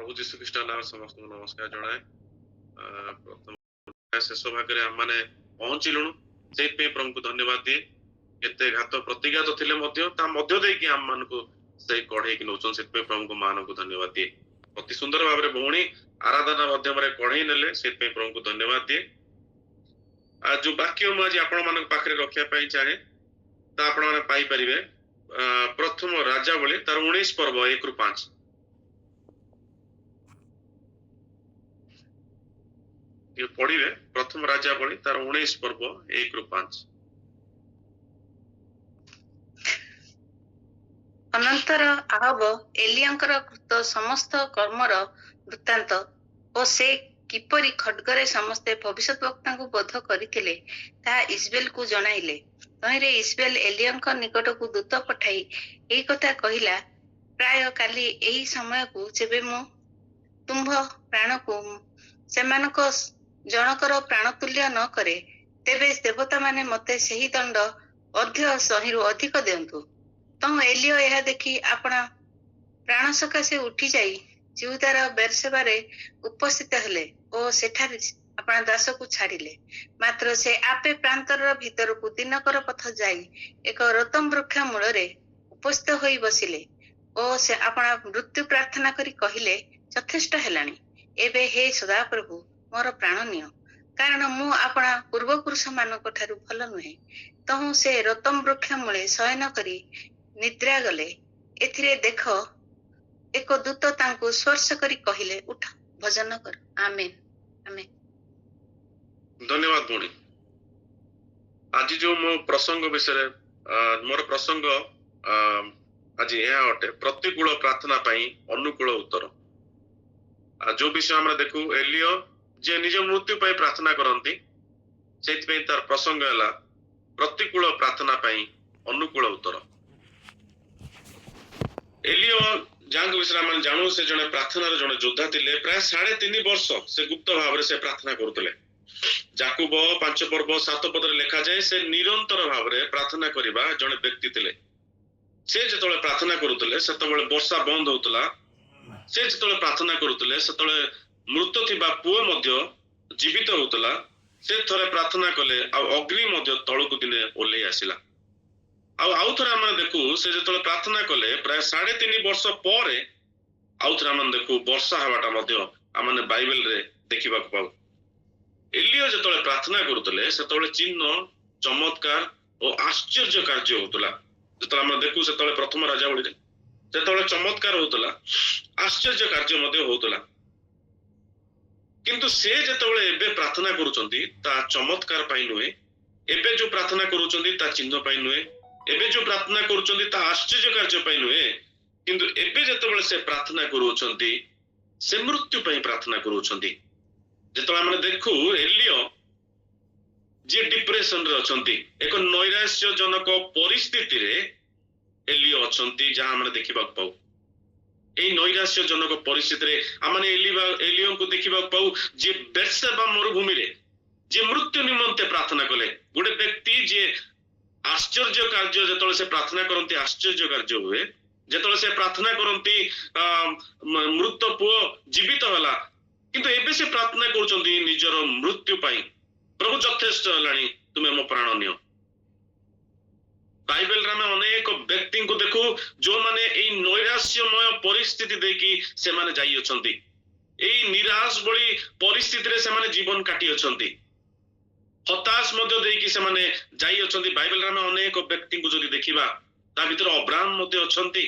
प्रभु जीशु ख्रीष्ट नाम समस्त नमस्कार जनाए प्रथम शेष भाग आम मैंने पहुंचलुणु से प्रभु को धन्यवाद दिए केते घात प्रतिघात थिले आम मान को से कढ़े कि नौचन से प्रभु को मान को धन्यवाद दिए अति सुंदर भाव भौणी आराधना माध्यम कढ़े नेले से प्रभु को धन्यवाद दिए जो वाक्य मुझे आपण मान पाखे रखा चाहे आपण मैंने पाइपर प्रथम राजावली तार 19 पर्व 1 ରୁ 5 ये पढ़िबे प्रथम राजावली तार 19 पर्व 1 ରୁ 5 अनंतर आहब एलियाଙ୍କର कृत समस्त कर्मर वृत्तांत और से किपरि खड्गरे समस्ते भविष्यत वक्ता को बोध करथिले ता इस्बेल को जणाइले तहिरे इस्बेल एलियाଙ୍କ निकट को दूत पठाई एई कथा कहिला प्राय काली एई समय को जेबे मु तुम्भ प्राण को सेमानक जनकर प्राणतुल्य न करे तेबे देवता माने मते सही दंड अर्ध्य सहीरु अधिक देंतु तम एलियो यह देखी अपना प्राण सकाशे उठी जाई जिहुदार बेरसेबारे उपस्थित हेले और सेठारे अपना दास को छाड़िले मात्र से आपे प्रांतर भीतर को दिनकर पथ जाई एक रतम वृक्ष मूल उपस्थित होई बसिले और से अपना मृत्यु प्रार्थना करी कहिले यथेष्ट हेलानी एबे हे सदा प्रभु मोर प्राण नियो कारण मु अपना पूर्वपुरुष मानक ठारू भल नुहे तहु से रतम वृक्ष मूले शयन करी निद्रा गले एथिरे देख एक दूत तांको स्पर्श करी कहिले उठ भजन कर आमेन आमेन। धन्यवाद भौणी आज जो मो प्रसंग विषय मोर प्रसंग आज यह अटे प्रतिकूल प्रार्थना पाई अनुकूल उत्तर जो विषय हम देखु एलियो जे निज मृत्यु पाई प्रार्थना करती से तार प्रसंग है प्रतिकूल प्रार्थना पाई अनुकूल उत्तर एलियो जहाँ विषय आम जानू से जड़े प्रार्थना जड़े योद्धा थे प्राय 3.5 वर्ष से गुप्त भाव से प्रार्थना करुले जाकुब 5 पर्व 7 पदर लिखा जाए से निरंतर भाव में प्रार्थना करने जड़े व्यक्ति थे से जो प्रार्थना करुले से वर्षा बंद होता से जो प्रार्थना करुले से मृत थिबा पुओ जीवित होता से थरे प्रार्थना कले अग्नि तलू दिने ओल्लै आसला आउ थे आम देखू से जो प्रार्थना कले प्राय 3.5 वर्ष पर आउ थे आम देखू वर्षा हवाटा आम बाइबल रे देखा पाऊ एलियो जो प्रार्थना करुले से चिन्ह चमत्कार और आश्चर्य कार्य होता जो आम देखू से प्रथम राजावली से चमत्कार होता आश्चर्य कार्य होता किंतु से जो प्रार्थना करुचंती ता चमत्कार पाई नुहे एबे जो प्रार्थना करुचंती ता चिन्ह पाई नुहे एबे जो प्रार्थना करुचंती ता आश्चर्य कार्य पाई नुहे किंतु एबे जेतबेले से प्रार्थना करुचंती से मृत्यु पाई प्रार्थना करुचंती जेतबेले हमने देखू एलियो जे डिप्रेशन रे अछंती एक नैराश्यजनक परिस्थिति रे एलियो अछंती जहां हमने देखिबा पाऊ ए नैराश्यजनक परिस्थिति रे हमने एलियो को देखिबा पाऊ जे बेर्शेबा मरुभूमि रे जे मृत्यु निमंते प्रार्थना कले गोटे व्यक्ति जे आश्चर्य कार्य जेतबेले से प्रार्थना करंती आश्चर्य कार्य हुए जेतबेले से प्रार्थना करंती मृत पुओ जीवित होला किंतु एबे से प्रार्थना करूचंती निजर मृत्यु पाई प्रभु यथेष्ट हलानी तुमे मो प्राण नियो बाइबल रे हम अनेक व्यक्ति को देखू जो माने एई नैराश्यमय परिस्थिति देखि से माने जाई अछंती एई निराश बळी परिस्थिति रे से माने जीवन काटी अछंती हताश मध्य देकी से माने जाई अछंती बाइबल रे हम अनेक व्यक्ति को जदि देखिबा ता भीतर अब्राहम मध्य अछंती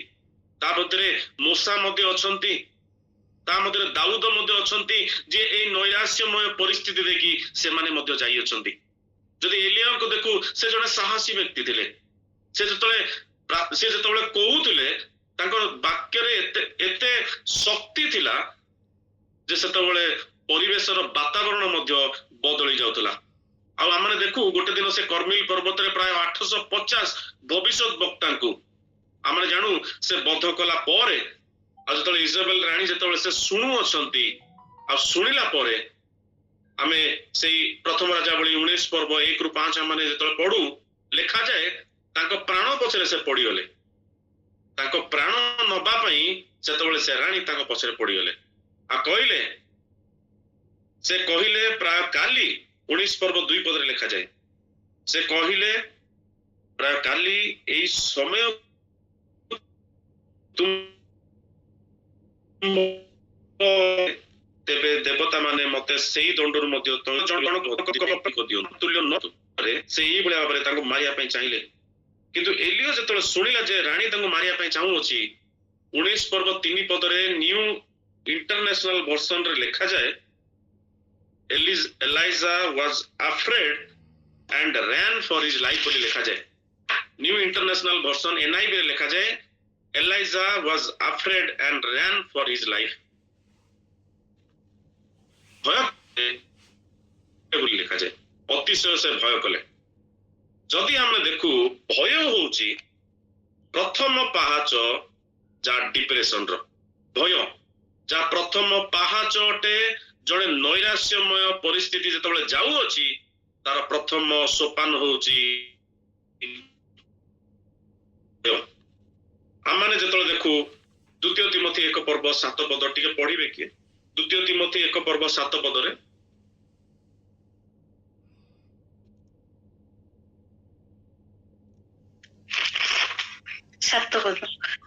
ता भीतर मूसा मध्य अछंती ता मध्य दाऊद मध्य अछंती जे ए नैराश्यमय परिस्थिति देखि से माने मध्य जाई अछंती जदि एलिया को देखू से जने साहसी व्यक्ति थिले से जतबेले कहूथिले तांकर वाक्य रे एते शक्ति थिला जे सेतबेले परिवेशर वातावरण मध्य बदली जाउतला आ हमने देखू गोटे दिन से कर्मिल पर्वत रे प्राय 850 भविष्यत वक्ता को हमने जानू से बध कला परे आ जतबेले इजराइल रानी जतबेले से सुनु अछंती आ सुनिला परे आमे सेई प्रथम राजावली 19 पर्व 1 ରୁ 5 हमने जतबेले पढू लिखा जाए तांको प्राण पछरे से पड़ी गले तांको प्राण नबा पई जतबेले से रानी तांको पछरे पड़ी गले କହିଲେ ସେ କହିଲେ ପ୍ରାୟ କାଲି 19 ପର୍ବ 2 ପଦରେ ଲେଖାଯାଏ ସେ କହିଲେ ପ୍ରାୟ କାଲି ଏଇ ସମୟ ତେବେ ଦେବତା ମାନେ ମତେ ସେଇ ଦଣ୍ଡରୁ ମଧ୍ୟ ତୁଲ୍ୟ ନରେ ସେ ଏଇଭଳିଆ ଭାବରେ ତାଙ୍କୁ ମାରିବା ପାଇଁ ଚାହିଁଲେ କିନ୍ତୁ ଏଲିଓ ଯେତେବେଳେ ଶୁଣିଲା ଯେ ରାଣୀ ତାଙ୍କୁ ମାରିବା ପାଇଁ ଚାହୁଁଅଛି 19 ପର୍ବ 3 ପଦରେ ନ୍ୟୁ ଇଣ୍ଟରନ୍ୟାସନାଲ ଭର୍ସନ ରେ ଲେଖାଯାଏ ଏଲାଇଜା was afraid and ran for his life ବୋଲି ଲେଖାଯାଏ ନ୍ୟୁ ଇଣ୍ଟରନ୍ୟାସନାଲ ଭର୍ସନ NIV ରେ ଲେଖାଯାଏ Elijah was afraid and ran for his life ଭୟ ବୋଲି ଲେଖାଯାଏ ଅତିଶୟ ସେ ଭୟ କଲେ ଯଦି ଆମେ ଦେଖୁ ଭୟ ହଉଛି ପ୍ରଥମ ପାହାଚ ଯାହା ଡିପ୍ରେସନ ର ଭୟ ଯାହା ପ୍ରଥମ ପାହାଚ ଅଟେ ଜଣେ ନୈରାଶ୍ୟମୟ ପରିସ୍ଥିତି ଯେତେବେଳେ ଯାଉଅଛି ତାର ପ୍ରଥମ ସୋପାନ ହଉଛି ଆମମାନେ ଯେତେବେଳେ ଦେଖୁ 2 ତିମୋଥୀ 1 ପର୍ବ 7 ପଦ ଟିକେ ପଢିବେ କିଏ 2 ତିମୋଥୀ 1 ପର୍ବ 7 ପଦରେ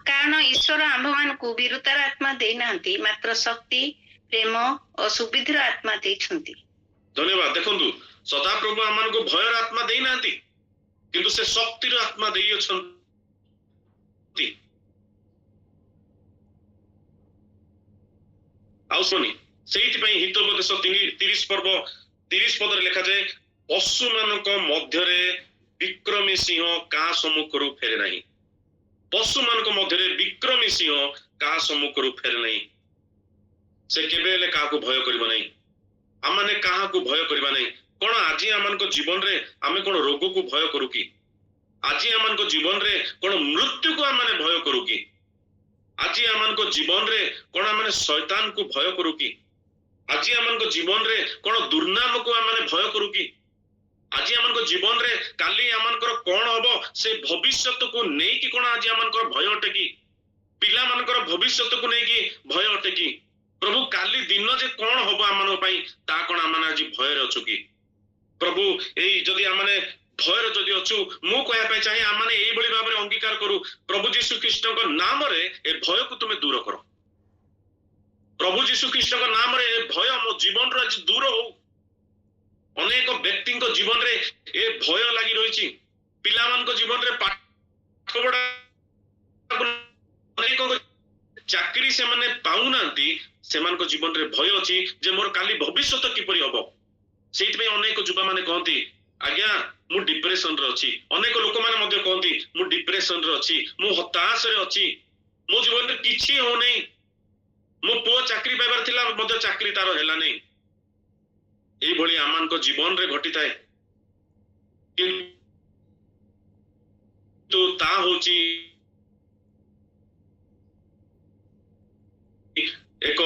କାରଣ ଈଶ୍ୱର ଆମ୍ଭମାନଙ୍କୁ ବୀରତାର ଆତ୍ମା ଦେଇନାହାନ୍ତି ମାତ୍ର ଶକ୍ତି ପ୍ରେମ ଓ ସୁବିଧିର ଆତ୍ମା ଦେଇଛନ୍ତି ଧନ୍ୟବାଦ ଦେଖନ୍ତୁ ସଦାପ୍ରଭୁ ଆମମାନଙ୍କୁ ଭୟର ଆତ୍ମା ଦେଇନାହାନ୍ତି କିନ୍ତୁ ସେ ଶକ୍ତିର ଆତ୍ମା ଦେଇଅଛନ୍ତି ଆଉ ଶୁଣି ସେଇଥିପାଇଁ ହିତୋପଦେଶ 30 ପର୍ବ 30 ପଦରେ ଲେଖାଯାଏ ପଶୁମାନଙ୍କ ମଧ୍ୟରେ ବିକ୍ରମୀ ସିଂହ କାହା ସମ୍ମୁଖରୁ ଫେରେ ନାହିଁ ପଶୁମାନଙ୍କ ମଧ୍ୟରେ ବିକ୍ରମୀ ସିଂହ କାହା ସମ୍ମୁଖରୁ ଫେରେ ନାହିଁ ସେ କେବେ ହେଲେ କାହାକୁ ଭୟ କରିବ ନାହିଁ ଆମମାନେ କାହାକୁ ଭୟ କରିବା ନାହିଁ କଣ ଆଜି ଆମମାନଙ୍କ ଜୀବନରେ ଆମେ କଣ ରୋଗକୁ ଭୟ କରୁ କି ଆଜି ଆମମାନଙ୍କ ଜୀବନରେ କଣ ମୃତ୍ୟୁକୁ ଆମମାନେ ଭୟ କରୁ କି ଆଜି ଆମମାନଙ୍କ ଜୀବନରେ କଣ ଆମେ ଶୈତାନକୁ ଭୟ କରୁ କି ଆଜି ଆମମାନଙ୍କ ଜୀବନରେ କଣ ଦୁର୍ନାମକୁ ଆମମାନେ ଭୟ କରୁ କି ଆଜି ଆମମାନଙ୍କ ଜୀବନରେ କାଲି ଆମମାନଙ୍କର କଣ ହବ ସେ ଭବିଷ୍ୟତକୁ ନେଇକି କଣ ଆଜି ଆମମାନଙ୍କର ଭୟ ଅଟେ କି ପିଲାମାନଙ୍କର ଭବିଷ୍ୟତକୁ ନେଇକି ଭୟ ଅଟେ କି ପ୍ରଭୁ କାଲି ଦିନ ଯେ କଣ ହବ ଆମମାନଙ୍କ ପାଇଁ ତା କଣ ଆମମାନେ ଆଜି ଭୟରେ ଅଛୁ କି ପ୍ରଭୁ ଏଇ ଯଦି ଆମମାନେ ଭୟରେ ଯଦି ଅଛୁ ମୁଁ କହିବା ପାଇଁ ଚାହେଁ ଆମମାନେ ଏଇଭଳି ଭାବରେ ଅଙ୍ଗୀକାର କରୁ ପ୍ରଭୁ ଯୀଶୁ ଖ୍ରୀଷ୍ଟଙ୍କ ନାମରେ ଏ ଭୟକୁ ତୁମେ ଦୂର କର ପ୍ରଭୁ ଯୀଶୁ ଖ୍ରୀଷ୍ଟଙ୍କ ନାମରେ ଏ ଭୟ ମୋ ଜୀବନରୁ ଆଜି ଦୂର ହଉ ଅନେକ ବ୍ୟକ୍ତିଙ୍କ ଜୀବନରେ ଏ ଭୟ ଲାଗି ରହିଛି ପିଲାମାନଙ୍କ ଜୀବନରେ ପାଠ ପଢା ଅନେକ ଚାକିରି ସେମାନେ ପାଉନାହାନ୍ତି ସେମାନଙ୍କ ଜୀବନରେ ଭୟ ଅଛି ଯେ ମୋର କାଲି ଭବିଷ୍ୟତ କିପରି ହବ ସେଇଥିପାଇଁ ଅନେକ ଯୁବାମାନେ କହନ୍ତି ଆଜ୍ଞା ମୁଁ ଡିପ୍ରେସନରେ ଅଛି ଅନେକ ଲୋକମାନେ ମଧ୍ୟ କହନ୍ତି ମୁଁ ଡିପ୍ରେସନରେ ଅଛି ମୁଁ ହତାଶରେ ଅଛି ମୋ ଜୀବନରେ କିଛି ହଉନାହିଁ ମୋ ପୁଅ ଚାକିରି ପାଇବାର ଥିଲା ମଧ୍ୟ ଚାକିରି ତାର ହେଲା ନାହିଁ এইভাবে আমানক জীবনরে ঘটিଥାଏ কিন্তু তা হচ্ছে ଏକ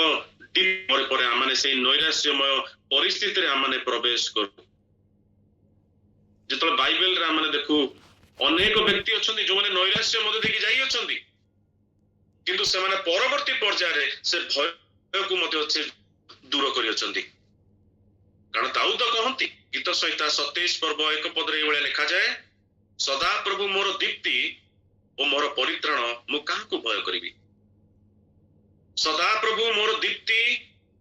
ପରେ ପରେ ଆମମାନେ ସେଇ ନୈରାଶ୍ୟମୟ ପରିସ୍ଥିତିରେ ଆମମାନେ ପ୍ରବେଶ କରୁ ଯେତେବେଳେ ବାଇବେଲରେ ଆମମାନେ ଦେଖୁ ଅନେକ ବ୍ୟକ୍ତି ଅଛନ୍ତି ଯୋଉମାନେ ନୈରାଶ୍ୟ ମଧ୍ୟ ଦେଇକି ଯାଇ ଅଛନ୍ତି କିନ୍ତୁ ସେମାନେ ପରବର୍ତ୍ତୀ ପର୍ଯ୍ୟାୟରେ ସେ ଭୟକୁ ମଧ୍ୟ ସେ ଦୂର କରି ଅଛନ୍ତି କାରଣ ଦାଉଦ କହନ୍ତି ଗୀତ ସଂହିତା 27 ପର୍ବ 1 ପଦରେ ଏଇଭଳିଆ ଲେଖାଯାଏ ସଦା ପ୍ରଭୁ ମୋର ଦୀପ୍ତି ଓ ମୋର ପରିତ୍ରାଣ ମୁଁ କାହାକୁ ଭୟ କରିବି ସଦା ପ୍ରଭୁ ମୋର ଦୀପ୍ତି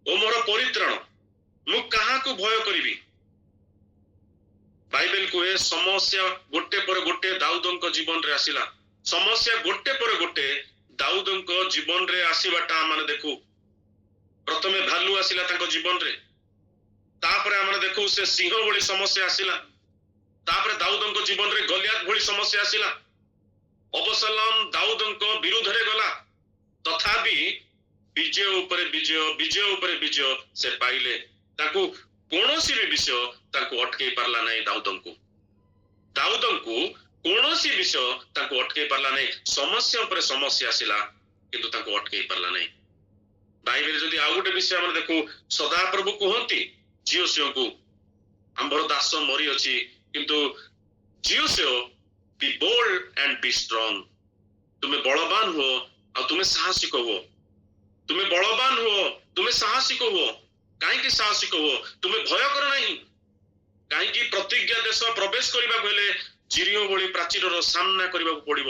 ଓ ମୋର ପରିତ୍ରାଣ ମୁଁ କାହାକୁ ଭୟ କରିବି ବାଇବେଲ କୁହେ ସମସ୍ୟା ଗୋଟେ ପରେ ଗୋଟେ ଦାଉଦଙ୍କ ଜୀବନରେ ଆସିଲା ସମସ୍ୟା ଗୋଟେ ପରେ ଗୋଟେ ଦାଉଦଙ୍କ ଜୀବନରେ ଆସିବାଟା ଆମେ ଦେଖୁ ପ୍ରଥମେ ଭାଲୁ ଆସିଲା ତାଙ୍କ ଜୀବନରେ ତାପରେ ଆମେ ଦେଖୁ ସେ ସିଂହ ଭଳି ସମସ୍ୟା ଆସିଲା ତାପରେ ଦାଉଦଙ୍କ ଜୀବନରେ ଗଲିଆତ ଭଳି ସମସ୍ୟା ଆସିଲା ଅବସଲମ ଦାଉଦଙ୍କ ବିରୁଦ୍ଧରେ ଗଲା ତଥାପି ବିଜୟ ଉପରେ ବିଜୟ ସେ ପାଇଲେ ତାକୁ କୌଣସି ବି ବିଷୟ ତାକୁ ଅଟକେଇ ପାରିଲା ନାହିଁ ଦାଉଦଙ୍କୁ କୌଣସି ବିଷୟ ତାକୁ ଅଟକେଇ ପାରିଲା ନାହିଁ ସମସ୍ୟା ଉପରେ ସମସ୍ୟା ଆସିଲା କିନ୍ତୁ ତାକୁ ଅଟକେଇ ପାରିଲା ନାହିଁ ବାଇବେଲ ଯଦି ଆଉ ଗୋଟେ ବିଷୟ ଆମେ ଦେଖୁ ସଦାପ୍ରଭୁ କୁହନ୍ତି ଝିଅକୁ ଆମ୍ଭର ଦାସ ମରି ଅଛି କିନ୍ତୁ ଝିଅ be bold and be strong ତୁମେ ବଳବାନ ହୁଅ ଆଉ ତୁମେ ସାହସିକ ହୁଅ ତୁମେ ବଳବାନ ହୁଅ ତୁମେ ତୁମେ ସାହସିକ ହୁଅ। କାହିଁକି ସାହସିକ ହୁଅ? ତୁମେ ଭୟ କର ନାହିଁ। କାହିଁକି ପ୍ରତିଜ୍ଞା ଦେଶ ପ୍ରବେଶ କରିବାକୁ ହେଲେ ଜିରିଓ ଭଳି ପ୍ରାଚୀରର ସାମ୍ନା କରିବାକୁ ପଡିବ।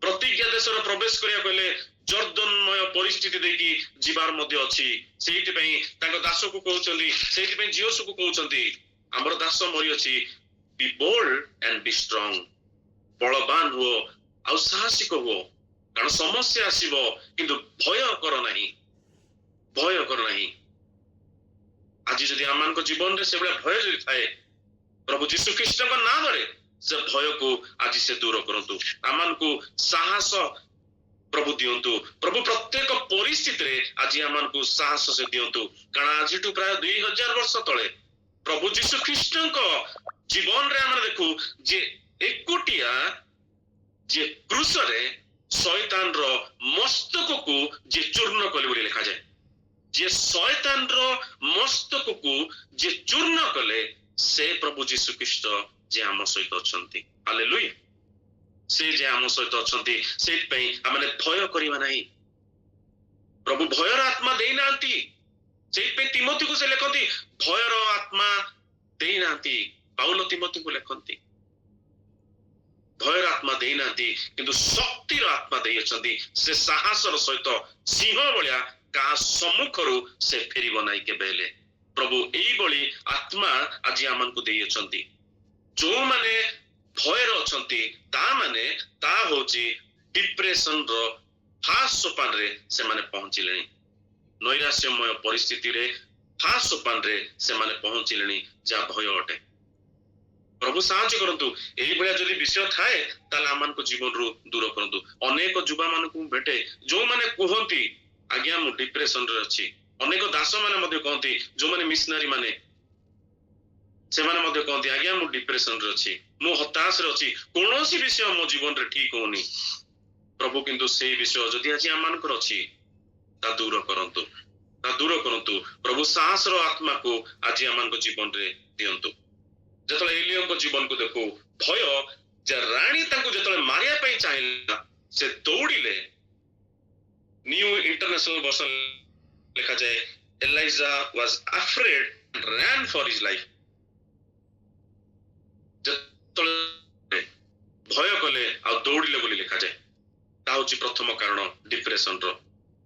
ପ୍ରତିଜ୍ଞା ଦେଶର ପ୍ରବେଶ କରିବାକୁ ହେଲେ ଜର୍ଦ୍ଦନମୟ ପରିସ୍ଥିତି ଦେଇକି ଯିବାର ମଧ୍ୟ ଅଛି। ସେଇଥିପାଇଁ ତାଙ୍କ ଦାସକୁ କହୁଛନ୍ତି, ସେଇଥିପାଇଁ ଜିଓସକୁ କହୁଛନ୍ତି, ଆମର ଦାସ ମରିଅଛି, ବି ବୋଲ୍ଡ ଆଣ୍ଡ ବି ଷ୍ଟ୍ରଙ୍ଗ। ବଳବାନ ହୁଅ ଆଉ ସାହସିକ ହୁଅ, କାରଣ ସମସ୍ୟା ଆସିବ, କିନ୍ତୁ ଭୟ କର ନାହିଁ, ଭୟ କର ନାହିଁ। ଆଜି ଯଦି ଆମମାନଙ୍କ ଜୀବନରେ ସେଭଳିଆ ଭୟ ଯଦି ଥାଏ, ପ୍ରଭୁ ଯୀଶୁ ଖ୍ରୀଷ୍ଟଙ୍କ ନାମରେ ସେ ଭୟକୁ ଆଜି ସେ ଦୂର କରନ୍ତୁ। ଆମମାନଙ୍କୁ ସାହସ ପ୍ରଭୁ ଦିଅନ୍ତୁ। ପ୍ରଭୁ ପ୍ରତ୍ୟେକ ପରିସ୍ଥିତିରେ ଆଜି ଆମମାନଙ୍କୁ ସାହସ ସେ ଦିଅନ୍ତୁ। କାରଣ ଆଜିଠୁ ପ୍ରାୟ 2000 ବର୍ଷ ତଳେ ପ୍ରଭୁ ଯୀଶୁ ଖ୍ରୀଷ୍ଟଙ୍କ ଜୀବନରେ ଆମେ ଦେଖୁ ଯେ ଏକୁଟିଆ ଯେ କ୍ରୁଶରେ ଶୟତାନର ମସ୍ତକକୁ ଯେ ଚୂର୍ଣ୍ଣ କଲେ ବୋଲି ଲେଖାଯାଏ। ଯେ ଶୟତାନର ମସ୍ତକକୁ ଯେ ଚୂର୍ଣ୍ଣ କଲେ, ସେ ପ୍ରଭୁ ଯୀଶୁ ଖ୍ରୀଷ୍ଟ ଯେ ଆମ ସହିତ ଅଛନ୍ତି। ହାଲେଲୁୟା। ସେ ଯେ ଆମ ସହିତ ଅଛନ୍ତି, ସେଇଥିପାଇଁ ଆମେ ଭୟ କରିବା ନାହିଁ। ପ୍ରଭୁ ଭୟର ଆତ୍ମା ଦେଇନାହାନ୍ତି। ସେଇଥିପାଇଁ ତିମୋଥିକୁ ସେ ଲେଖନ୍ତି, ଭୟର ଆତ୍ମା ଦେଇନାହାନ୍ତି। ପାଉଲ ତିମୋଥିକୁ ଲେଖନ୍ତି, ଭୟର ଆତ୍ମା ଦେଇନାହାନ୍ତି, କିନ୍ତୁ ଶକ୍ତିର ଆତ୍ମା ଦେଇଅଛନ୍ତି। ସେ ସାହସର ସହିତ ସିଂହ ଭଳିଆ କାହା ସମ୍ମୁଖରୁ ସେ ଫେରିବ ନାହିଁ କେବେ ହେଲେ। ପ୍ରଭୁ ଏଇଭଳି ଆତ୍ମା ଆଜି ଆମକୁ ଦେଇଅଛନ୍ତି। ଯୋଉମାନେ ଭୟରେ ଅଛନ୍ତି, ତା ହଉଛି ଡିପ୍ରେସନର ଫାଷ୍ଟ ସୋପାନରେ ସେମାନେ ପହଞ୍ଚିଲେଣି। ନୈରାଶ୍ୟମୟ ପରିସ୍ଥିତିରେ ଫାଷ୍ଟ ସୋପାନରେ ସେମାନେ ପହଞ୍ଚିଲେଣି, ଯାହା ଭୟ ଅଟେ। ପ୍ରଭୁ ସାହାଯ୍ୟ କରନ୍ତୁ। ଏଇଭଳିଆ ଯଦି ବିଷୟ ଥାଏ, ତାହେଲେ ଆମମାନଙ୍କ ଜୀବନରୁ ଦୂର କରନ୍ତୁ। ଅନେକ ଯୁବା ମାନଙ୍କୁ ଭେଟେ ଯୋଉମାନେ କୁହନ୍ତି, ଆଜ୍ଞା ମୁଁ ଡିପ୍ରେସନରେ ଅଛି। ଅନେକ ଦାସ ମାନେ ମଧ୍ୟ କହନ୍ତି, ଯୋଉମାନେ ମିଶନାରୀ ମାନେ, ସେମାନେ ମଧ୍ୟ କହନ୍ତି, ଆଜ୍ଞା ମୁଁ ଡିପ୍ରେସନରେ ଅଛି, ମୁଁ ହତାଶରେ ଅଛି, କୌଣସି ବିଷୟ ମୋ ଜୀବନରେ ଠିକ ହଉନି। ପ୍ରଭୁ କିନ୍ତୁ ସେଇ ବିଷୟ ଯଦି ଆଜି ଆମମାନଙ୍କର ଅଛି, ତା ଦୂର କରନ୍ତୁ, ତା ଦୂର କରନ୍ତୁ। ପ୍ରଭୁ ସାହସର ଆତ୍ମାକୁ ଆଜି ଆମମାନଙ୍କ ଜୀବନରେ ଦିଅନ୍ତୁ। ଯେତେବେଳେ ଏଲିୟଙ୍କ ଜୀବନକୁ ଦେଖୁ, ଭୟ, ଯେ ରାଣୀ ତାଙ୍କୁ ଯେତେବେଳେ ମାରିବା ପାଇଁ ଚାହିଁଲା, ସେ ଦୌଡ଼ିଲେ। ନ୍ୟୁ ଇଣ୍ଟରନ୍ୟାସନାଲ ଭର୍ସନ ଲେଖାଯାଏ, Eliza was afraid and ran for his life। ଯେତେବେଳେ ଭୟ କଲେ ଆଉ ଦୌଡ଼ିଲେ ବୋଲି ଲେଖାଯାଏ। ତା ହଉଛି ପ୍ରଥମ କାରଣ ଡିପ୍ରେସନର।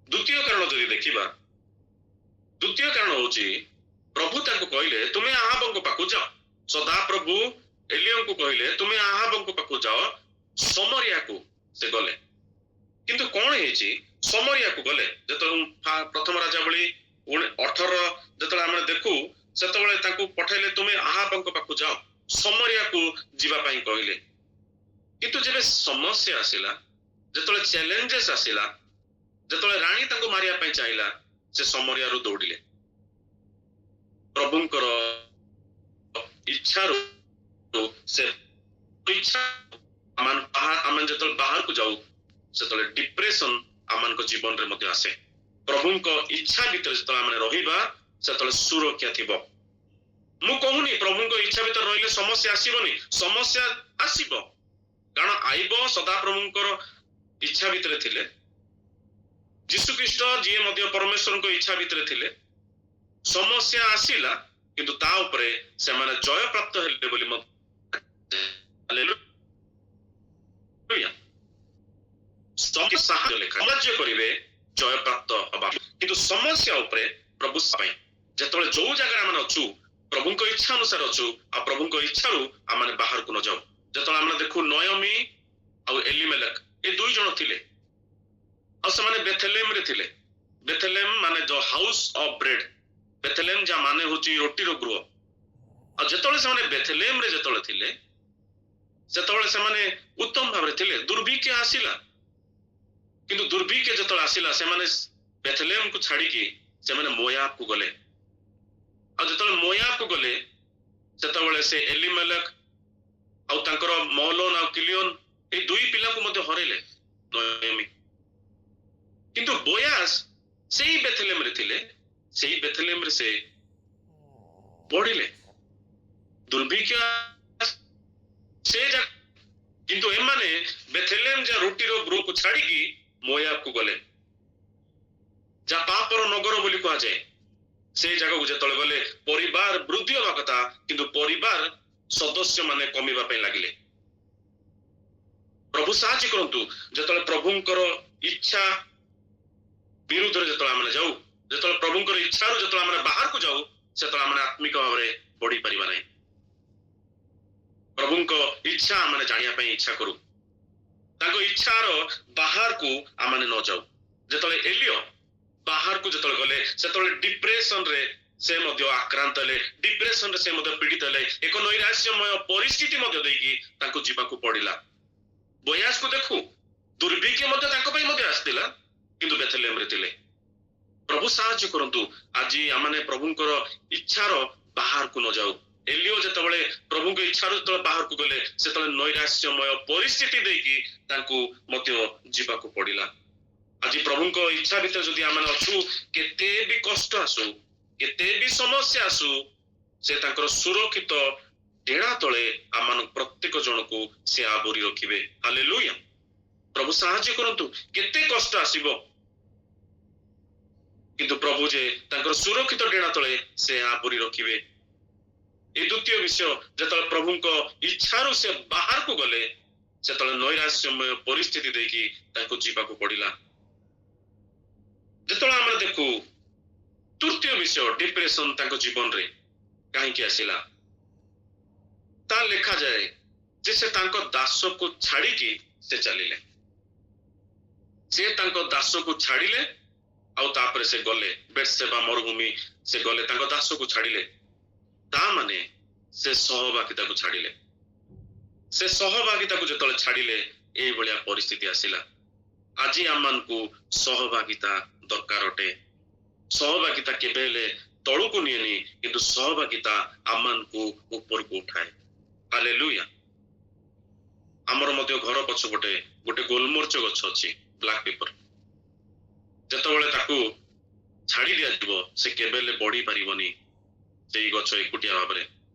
ଦ୍ୱିତୀୟ କାରଣ ଯଦି ଦେଖିବା, ଦ୍ୱିତୀୟ କାରଣ ହଉଛି ପ୍ରଭୁ ତାଙ୍କୁ କହିଲେ, ତୁମେ ଆହାବଙ୍କ ପାଖକୁ ଯାଅ। ସଦାପ୍ରଭୁ ଏଲିୟଙ୍କୁ କହିଲେ, ତୁମେ ଆହାବଙ୍କ ପାଖକୁ ଯାଅ। ସମରିୟାକୁ ସେ ଗଲେ। କିନ୍ତୁ କଣ ହେଇଛି, ସମରିୟାକୁ ଗଲେ ଯେତେବେଳେ ପ୍ରଥମ ରାଜାବଳୀ 18 ଯେତେବେଳେ ଆମେ ଦେଖୁ, ସେତେବେଳେ ତାଙ୍କୁ ପଠାଇଲେ, ତୁମେ ଆହାବଙ୍କ ପାଖକୁ ଯାଅ, ସମରିୟାକୁ ଯିବା ପାଇଁ କହିଲେ। କିନ୍ତୁ ଯେବେ ସମସ୍ୟା ଆସିଲା, ଯେତେବେଳେ ଚ୍ୟାଲେଞ୍ଜେସ୍ ଆସିଲା, ଯେତେବେଳେ ରାଣୀ ତାଙ୍କୁ ମାରିବା ପାଇଁ ଚାହିଁଲା, ସେ ସମରିୟାରୁ ଦୌଡ଼ିଲେ। ପ୍ରଭୁଙ୍କର ଇଚ୍ଛାରୁ ସେ ଇଚ୍ଛା ଆମେ ଯେତେବେଳେ ବାହାରକୁ ଯାଉ, ସେତେବେଳେ ଡିପ୍ରେସନ ଆମମାନଙ୍କ ଜୀବନରେ ମଧ୍ୟ ଆସେ। ପ୍ରଭୁଙ୍କ ଇଚ୍ଛା ଭିତରେ ଯେତେବେଳେ ଆମେ ରହିବା, ସେତେବେଳେ ସୁରକ୍ଷା ଥିବ। ମୁଁ କହୁନି ପ୍ରଭୁଙ୍କ ଇଚ୍ଛା ଭିତରେ ରହିଲେ ସମସ୍ୟା ଆସିବନି, ସମସ୍ୟା ଆସିବ। କାରଣ ଆଇବ, ସଦାପ୍ରଭୁଙ୍କର ଇଚ୍ଛା ଭିତରେ ଥିଲେ। ଯୀଶୁ ଖ୍ରୀଷ୍ଟ ଯିଏ ମଧ୍ୟ ପରମେଶ୍ୱରଙ୍କ ଇଚ୍ଛା ଭିତରେ ଥିଲେ। ସମସ୍ୟା ଆସିଲା, କିନ୍ତୁ ତା ଉପରେ ସେମାନେ ଜୟ ପ୍ରାପ୍ତ ହେଲେ ବୋଲି ସାହାଯ୍ୟ କରିବେ ଜୟ ପ୍ରାପ୍ତ ହବା। କିନ୍ତୁ ସମସ୍ୟା ଉପରେ ପ୍ରଭୁ ପାଇଁ, ଯେତେବେଳେ ଯୋଉ ଜାଗାରେ ଆମେ ଅଛୁ, ପ୍ରଭୁଙ୍କ ଇଚ୍ଛା ଅନୁସାରେ ଅଛୁ, ଆଉ ପ୍ରଭୁଙ୍କ ଇଚ୍ଛାରୁ ଆମେ ବାହାରକୁ ନ ଯାଉ। ଯେତେବେଳେ ଆମେ ଦେଖୁ ନୟମୀ ଆଉ ଏଲିମେଲେକ, ଏ ଦୁଇ ଜଣ ଥିଲେ, ଆଉ ସେମାନେ ବେଥେଲେମରେ ଥିଲେ। ବେଥେଲେମ ମାନେ ଦ ହାଉସ ଅଫ ବ୍ରେଡ। ବେଥେଲେମ ଯାହା ମାନେ ହଉଛି ରୋଟିର ଗୃହ। ଆଉ ଯେତେବେଳେ ସେମାନେ ବେଥେଲେମରେ ଯେତେବେଳେ ଥିଲେ, ସେତେବେଳେ ସେମାନେ ଉତ୍ତମ ଭାବରେ ଥିଲେ। ଦୁର୍ଭିକ୍ଷ ଆସିଲା, କିନ୍ତୁ ଦୁର୍ଭିକ୍ଷ ଯେତେବେଳେ ଆସିଲା, ସେମାନେ ବେଥେଲେମକୁ ଛାଡିକି ସେମାନେ ମୋୟାବକୁ ଗଲେ। ଆଉ ଯେତେବେଳେ ମୋୟାବକୁ ଗଲେ, ସେତେବେଳେ ସେ ଏଲିମେଲେକ ଆଉ ତାଙ୍କର ମହଲୋନ ଆଉ କିଲିୟନ, ଏଇ ଦୁଇ ପିଲାଙ୍କୁ ମଧ୍ୟ ହରେଇଲେ ନୟମୀ। କିନ୍ତୁ ବୋୟାସ ସେଇ ବେଥେଲେମରେ ଥିଲେ, ସେଇ ବେଥେଲେମରେ ସେ ବଢିଲେ। ଦୁର୍ଭିକ୍ଷ ସେ କିନ୍ତୁ ଏମାନେ ବେଥେଲେମ ଯା ରୁଟିର ଗୃହକୁ ଛାଡିକି ମୋୟାବକୁ ଗଲେ। ଯାହା ପାପର ନଗର ବୋଲି କୁହାଯାଏ, ସେଇ ଜାଗାକୁ ଯେତେବେଳେ ଗଲେ ପରିବାର ବୃଦ୍ଧି ହେବା କଥା, କିନ୍ତୁ ପରିବାର ସଦସ୍ୟ ମାନେ କମିବା ପାଇଁ ଲାଗିଲେ। ପ୍ରଭୁ ସାହାଯ୍ୟ କରନ୍ତୁ, ଯେତେବେଳେ ପ୍ରଭୁଙ୍କର ଇଚ୍ଛା ବିରୁଦ୍ଧରେ ଯେତେବେଳେ ଆମେ ଯାଉ, ଯେତେବେଳେ ପ୍ରଭୁଙ୍କର ଇଚ୍ଛାରୁ ଯେତେବେଳେ ଆମେ ବାହାରକୁ ଯାଉ, ସେତେବେଳେ ଆମେ ଆତ୍ମିକ ଭାବରେ ବଢି ପାରିବା ନାହିଁ। ପ୍ରଭୁଙ୍କ ଇଚ୍ଛା ଆମେ ଜାଣିବା ପାଇଁ ଇଚ୍ଛା କରୁ, ତାଙ୍କ ଇଚ୍ଛାର ବାହାରକୁ ଆମେ ନ ଯାଉ। ଯେତେବେଳେ ଏଲିୟ ବାହାରକୁ ଯେତେବେଳେ ଗଲେ, ସେତେବେଳେ ଡିପ୍ରେସନରେ ସେ ମଧ୍ୟ ଆକ୍ରାନ୍ତ ହେଲେ, ଡିପ୍ରେସନରେ ସେ ମଧ୍ୟ ପୀଡ଼ିତ ହେଲେ, ଏକ ନୈରାଶ୍ୟମୟ ପରିସ୍ଥିତି ମଧ୍ୟ ଦେଇକି ତାଙ୍କୁ ଯିବାକୁ ପଡିଲା। ବୋଆଜକୁ ଦେଖୁ, ଦୁର୍ଭିକ୍ଷ ମଧ୍ୟ ତାଙ୍କ ପାଇଁ ମଧ୍ୟ ଆସିଥିଲା, କିନ୍ତୁ ବେଥଲେହେମରେ ଥିଲେ। ପ୍ରଭୁ ସାହାଯ୍ୟ କରନ୍ତୁ, ଆଜି ଆମେ ପ୍ରଭୁଙ୍କର ଇଚ୍ଛାର ବାହାରକୁ ନ ଯାଉ। ଏଲିୟ ଯେତେବେଳେ ପ୍ରଭୁଙ୍କ ଇଚ୍ଛାରୁ ଯେତେବେଳେ ବାହାରକୁ ଗଲେ, ସେତେବେଳେ ନୈରାଶ୍ୟମୟ ପରିସ୍ଥିତି ଦେଇକି ତାଙ୍କୁ ମଧ୍ୟ ଯିବାକୁ ପଡିଲା। ଆଜି ପ୍ରଭୁଙ୍କ ଇଚ୍ଛା ଭିତରେ ଯଦି ଆମେ ଅଛୁ, କେତେ ବି କଷ୍ଟ ଆସୁ, କେତେ ବି ସମସ୍ୟା ଆସୁ, ସେ ତାଙ୍କର ସୁରକ୍ଷିତ ଡେଣା ତଳେ ଆମ ପ୍ରତ୍ୟେକ ଜଣକୁ ସେ ଆବୋରି ରଖିବେ। ହାଲେଲୁୟା। ପ୍ରଭୁ ସାହାଯ୍ୟ କରନ୍ତୁ, କେତେ କଷ୍ଟ ଆସିବ, କିନ୍ତୁ ପ୍ରଭୁ ଯେ ତାଙ୍କର ସୁରକ୍ଷିତ ଡେଣା ତଳେ ସେ ଆବୋରି ରଖିବେ। এই ଦ୍ୱିତୀୟ ବିଷୟ, ଯେତେବେଳେ ପ୍ରଭୁଙ୍କ ଇଚ୍ଛାରୁ ସେ ବାହାରକୁ ଗଲେ, ସେତେବେଳେ ନୈରାଶ୍ୟମୟ ପରିସ୍ଥିତି ଦେଇକି ତାଙ୍କୁ ଯିବାକୁ ପଡିଲା। ଯେତେବେଳେ ଆମେ ଦେଖୁ ତୃତୀୟ ବିଷୟ, ଡିପ୍ରେସନ ତାଙ୍କ ଜୀବନରେ କାହିଁକି ଆସିଲା, ତା ଲେଖାଯାଏ ଯେ ସେ ତାଙ୍କ ଦାସକୁ ଛାଡିକି ସେ ଚାଲିଲେ। ସେ ତାଙ୍କ ଦାସକୁ ଛାଡିଲେ, ଆଉ ତାପରେ ସେ ଗଲେ ବେର୍ସେବା ମରୁଭୂମି, ସେ ଗଲେ ତାଙ୍କ ଦାସକୁ ଛାଡିଲେ। ତା ମାନେ ସେ ସହଭାଗିତାକୁ ଛାଡିଲେ। ସେ ସହଭାଗିତାକୁ ଯେତେବେଳେ ଛାଡିଲେ, ଏଇଭଳିଆ ପରିସ୍ଥିତି ଆସିଲା। ଆଜି ଆମମାନଙ୍କୁ ସହଭାଗିତା ଦରକାର ଅଟେ। ସହଭାଗିତା କେବେ ହେଲେ ତଳକୁ ନିଏନି, କିନ୍ତୁ ସହଭାଗିତା ଆମମାନଙ୍କୁ ଉପରକୁ ଉଠାଏ। ହାଲେଲୁୟା। ଆମର ମଧ୍ୟ ଘର ପଛପଟେ ଗୋଟେ ଗୋଲମରିଚ ଗଛ ଅଛି, ବ୍ଲାକ୍ ପେପର। ଯେତେବେଳେ ତାକୁ ଛାଡି ଦିଆଯିବ, ସେ କେବେ ହେଲେ ବଢି ପାରିବନି ସେଇ ଗଛ ଏକୁଟିଆ ଭାବରେ,